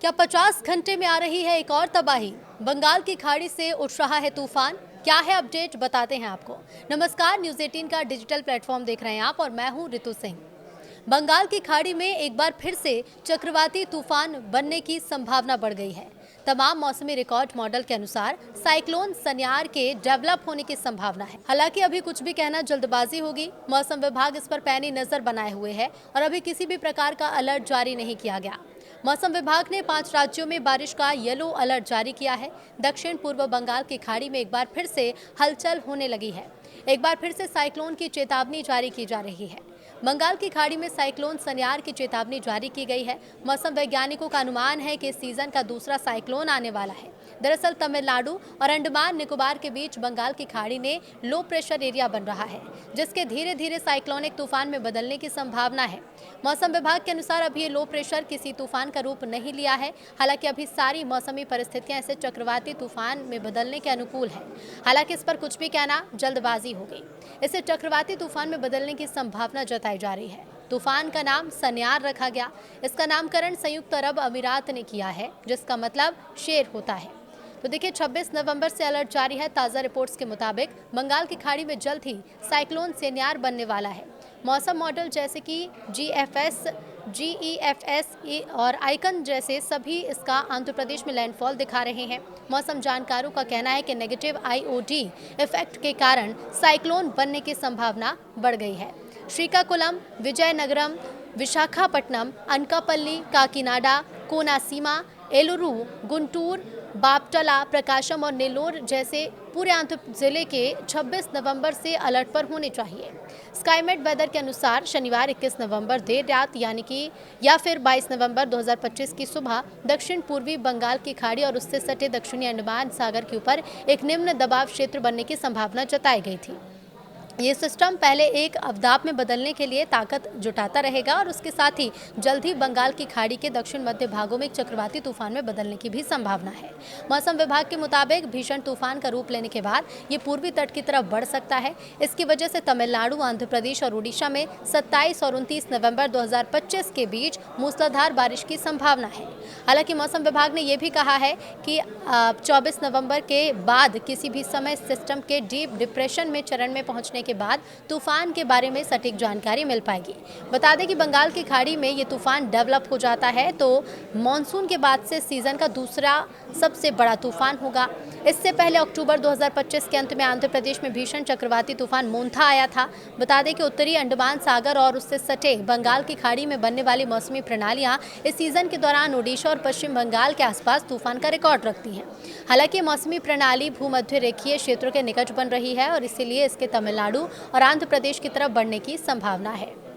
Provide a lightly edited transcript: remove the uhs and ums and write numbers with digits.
क्या 50 घंटे में आ रही है एक और तबाही? बंगाल की खाड़ी से उठ रहा है तूफान। क्या है अपडेट, बताते हैं आपको। नमस्कार, न्यूज़ 18 का डिजिटल प्लेटफॉर्म देख रहे हैं आप और मैं हूं रितु सिंह। बंगाल की खाड़ी में एक बार फिर से चक्रवाती तूफान बनने की संभावना बढ़ गई है। तमाम मौसमी रिकॉर्ड मॉडल के अनुसार साइक्लोन सन्यार के डेवलप होने की संभावना है। हालांकि अभी कुछ भी कहना जल्दबाजी होगी। मौसम विभाग इस पर पैनी नजर बनाए हुए है और अभी किसी भी प्रकार का अलर्ट जारी नहीं किया गया। मौसम विभाग ने 5 राज्यों में बारिश का येलो अलर्ट जारी किया है। दक्षिण पूर्व बंगाल की खाड़ी में एक बार फिर से हलचल होने लगी है। एक बार फिर से साइक्लोन की चेतावनी जारी की जा रही है। बंगाल की खाड़ी में साइक्लोन सन्यार की चेतावनी जारी की गई है। मौसम वैज्ञानिकों का अनुमान है कि इस सीजन का दूसरा साइक्लोन आने वाला है। दरअसल तमिलनाडु और अंडमान निकोबार के बीच बंगाल की खाड़ी में लो प्रेशर एरिया बन रहा है, जिसके धीरे धीरे साइक्लोनिक तूफान में बदलने की संभावना है। मौसम विभाग के अनुसार अभी ये लो प्रेशर किसी तूफान का रूप नहीं लिया है। हालांकि अभी सारी मौसमी परिस्थितियां इसे चक्रवाती तूफान में बदलने के अनुकूल है। हालांकि इस पर कुछ भी कहना जल्दबाजी होगी। इसे चक्रवाती तूफान में बदलने की संभावना जताई जा रही है। तूफान का नाम सन्यार रखा गया। इसका नामकरण संयुक्त अरब अमीरात ने किया है, जिसका मतलब शेर होता है। तो देखिए, 26 नवंबर से अलर्ट जारी है। ताज़ा रिपोर्ट्स के मुताबिक बंगाल की खाड़ी में जल्द ही साइक्लोन सन्यार बनने वाला है। मौसम मॉडल जैसे कि GEFS और आइकन जैसे सभी इसका आंध्र प्रदेश में लैंडफॉल दिखा रहे हैं। मौसम जानकारों का कहना है कि नेगेटिव IOD इफेक्ट के कारण साइक्लोन बनने की संभावना बढ़ गई है। श्रीकाकुलम, विजयनगरम, विशाखापट्टनम, अनकापल्ली, काकीनाडा, कोनासीमा, एलुरु, गुंटूर, बापटला, प्रकाशम और नेल्लोर जैसे पूरे आंध्र जिले के 26 नवंबर से अलर्ट पर होने चाहिए। स्काईमेट वेदर के अनुसार शनिवार 21 नवंबर देर रात या फिर 22 नवंबर 2025 की सुबह दक्षिण पूर्वी बंगाल की खाड़ी और उससे सटे दक्षिणी अंडमान सागर के ऊपर एक निम्न दबाव क्षेत्र बनने की संभावना जताई गई थी। ये सिस्टम पहले एक अवदाब में बदलने के लिए ताकत जुटाता रहेगा और उसके साथ ही जल्द ही बंगाल की खाड़ी के दक्षिण मध्य भागों में एक चक्रवाती तूफान में बदलने की भी संभावना है। मौसम विभाग के मुताबिक भीषण तूफान का रूप लेने के बाद ये पूर्वी तट की तरफ बढ़ सकता है। इसकी वजह से तमिलनाडु, आंध्र प्रदेश और उड़ीसा में 27 और 29 नवंबर 2025 के बीच मूसलाधार बारिश की संभावना है। हालांकि मौसम विभाग ने यह भी कहा है कि 24 नवंबर के बाद किसी भी समय सिस्टम के डीप डिप्रेशन में चरण में पहुंचने के बाद तूफान के बारे में सटीक जानकारी मिल पाएगी। बता दें कि बंगाल की खाड़ी में ये तूफान डेवलप हो जाता है तो मॉनसून के बाद से सीजन का दूसरा सबसे बड़ा तूफान होगा। इससे पहले अक्टूबर 2025 के अंत में आंध्र प्रदेश में भीषण चक्रवाती तूफान मोंथा आया था। बता दें कि उत्तरी अंडमान सागर और उससे सटे बंगाल की खाड़ी में बनने वाली मौसमी प्रणालियां इस सीजन के दौरान ओडिशा और पश्चिम बंगाल के आसपास तूफान का रिकॉर्ड रखती हैं। हालांकि मौसमी प्रणाली भूमध्य रेखीय क्षेत्रों के निकट बन रही है और इसीलिए इसके तमिलनाडु और आंध्र प्रदेश की तरफ बढ़ने की संभावना है।